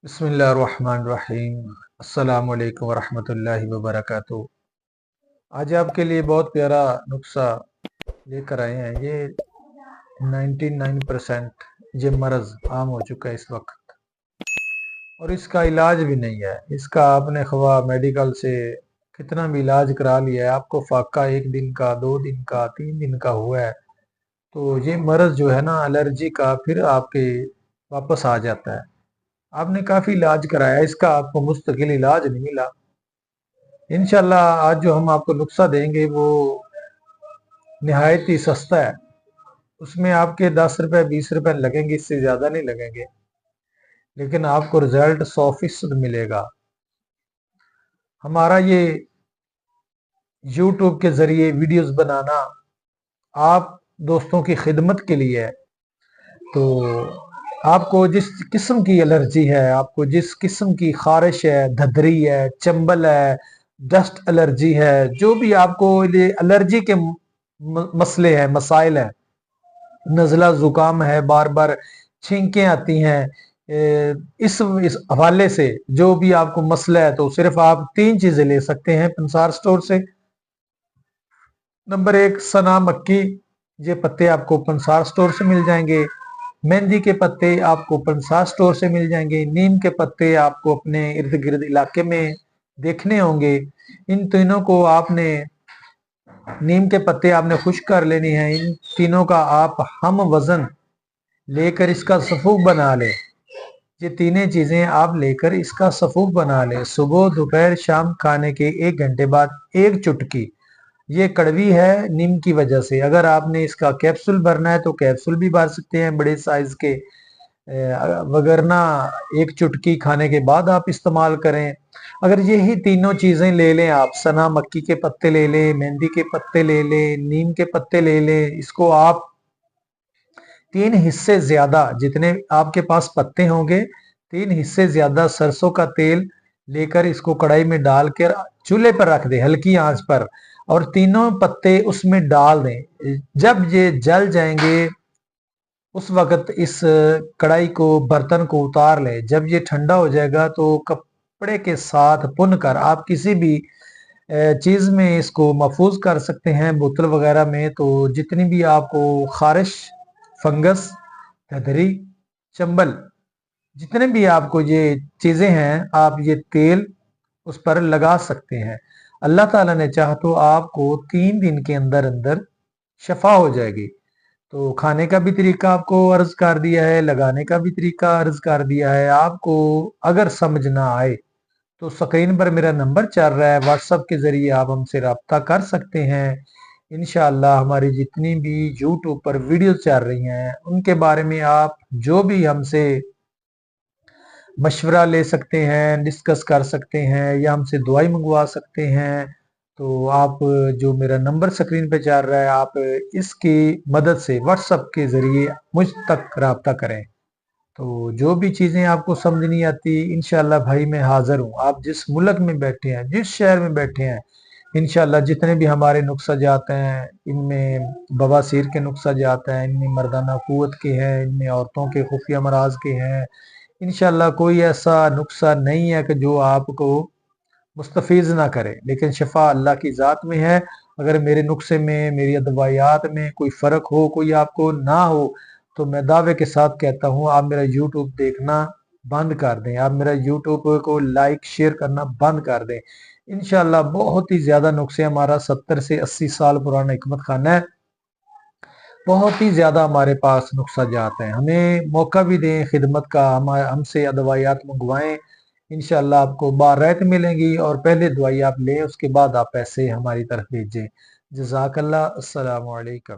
बिस्मिल्लाहिर्रहमानिर्रहीम। अस्सलाम वालेकुम वरहमतुल्लाहि वबरकातुहू। आज आपके लिए बहुत प्यारा नुस्खा लेकर आए हैं। ये 99% ये मर्ज आम हो चुका है इस वक्त और इसका इलाज भी नहीं है। इसका आपने ख्वाह मेडिकल से कितना भी इलाज करा लिया है, आपको फाका 1 दिन का, 2 दिन का, 3 दिन का हुआ है, तो ये मर्ज जो है ना एलर्जी का फिर आपके वापस आ जाता है। आपने काफी इलाज कराया, इसका आपको मुस्तकिल इलाज नहीं मिला। इंशाल्लाह आज जो हम आपको नुस्खा देंगे वो निहायत ही सस्ता है। उसमें आपके 10 रुपए 20 रुपए लगेंगे, इससे ज्यादा नहीं लगेंगे, लेकिन आपको रिजल्ट 100% मिलेगा। हमारा ये यूट्यूब के जरिए वीडियोस बनाना आप दोस्तों की खिदमत के लिए है। तो आपको जिस किस्म की एलर्जी है, आपको जिस किस्म की खारिश है, धदरी है, चंबल है, डस्ट एलर्जी है, जो भी आपको ये एलर्जी के मसले हैं, मसाइल हैं, नज़ला जुकाम है, बार बार छींकें आती हैं, इस हवाले से जो भी आपको मसला है, तो सिर्फ आप 3 चीजें ले सकते हैं पंसार स्टोर से। नंबर 1, सना मक्की, ये पत्ते आपको पंसार स्टोर से मिल जाएंगे। मेहंदी के पत्ते आपको पंसार स्टोर से मिल जाएंगे। नीम के पत्ते आपको अपने इर्द गिर्द इलाके में देखने होंगे। इन तीनों को आपने, नीम के पत्ते आपने खुश्क कर लेने हैं। इन तीनों का आप हम वजन लेकर इसका सफूफ बना ले। ये तीनें चीजें आप लेकर इसका सफूफ बना ले। सुबह दोपहर शाम खाने के 1 घंटे बाद 1 चुटकी। ये कड़वी है नीम की वजह से। अगर आपने इसका कैप्सूल भरना है तो कैप्सूल भी भर सकते हैं बड़े साइज के, वगरना 1 चुटकी खाने के बाद आप इस्तेमाल करें। अगर यही तीनों चीजें ले लें आप, सना मक्की के पत्ते ले लें, मेहंदी के पत्ते ले लें, नीम के पत्ते ले लें, इसको आप 3 हिस्से ज्यादा, जितने आपके पास पत्ते होंगे 3 हिस्से ज्यादा सरसों का तेल लेकर इसको कढ़ाई में डालकर चूल्हे पर रख दे हल्की आंच पर, और तीनों पत्ते उसमें डाल दें। जब ये जल जाएंगे उस वक्त इस कढ़ाई को, बर्तन को उतार ले। जब ये ठंडा हो जाएगा तो कपड़े के साथ पुन कर आप किसी भी चीज में इसको महफूज कर सकते हैं, बोतल वगैरह में। तो जितनी भी आपको खारिश, फंगस, धदरी, चंबल, जितने भी आपको ये चीजें हैं, आप ये तेल उस पर लगा सकते हैं। अल्लाह ताला ने चाहा तो आपको 3 दिन के अंदर अंदर शफा हो जाएगी। तो खाने का भी तरीका आपको अर्ज कर दिया है, लगाने का भी तरीका अर्ज कर दिया है। आपको अगर समझ ना आए तो स्क्रीन पर मेरा नंबर चल रहा है, व्हाट्सएप के जरिए आप हमसे रब्ता कर सकते हैं। इंशाअल्लाह हमारी जितनी भी यूट्यूब पर वीडियो चल रही हैं उनके बारे में आप जो भी हमसे मशवरा ले सकते हैं, डिस्कस कर सकते हैं, या हमसे दुआई मंगवा सकते हैं। तो आप जो मेरा नंबर स्क्रीन पे चल रहा है, आप इसकी मदद से व्हाट्सएप के जरिए मुझ तक रब्ता करें। तो जो भी चीजें आपको समझ नहीं आती, इंशाल्लाह भाई मैं हाजिर हूँ। आप जिस मुल्क में बैठे हैं, जिस शहर में बैठे हैं, इंशाल्लाह जितने भी हमारे नुस्खा जाते हैं, इनमें बवासीर के नुस्खा जाते हैं, इनमें मर्दाना कुव्वत के हैं, इनमें औरतों के खुफिया मराज के हैं। इंशाल्लाह कोई ऐसा नुस्खा नहीं है कि जो आपको मुस्तफीज ना करे, लेकिन शिफा अल्लाह की ज़ात में है। अगर मेरे नुस्खे में, मेरी अदवायात में कोई फ़र्क हो, कोई आपको ना हो, तो मैं दावे के साथ कहता हूँ आप मेरा यूट्यूब देखना बंद कर दें, आप मेरा यूट्यूब को लाइक शेयर करना बंद कर दें। इंशाल्लाह बहुत ही ज़्यादा नुस्खे, हमारा 70 से 80 साल पुराना हिकमत खाना है, बहुत ही ज्यादा हमारे पास नुस्खा जाते हैं। हमें मौका भी दें खिदमत का, हमसे दवाइयात मंगवाएं। इंशाल्लाह आपको बारहत मिलेंगी, और पहले दवाई आप लें, उसके बाद आप पैसे हमारी तरफ भेजें। जज़ाकल्लाह। अस्सलामु अलैकुम।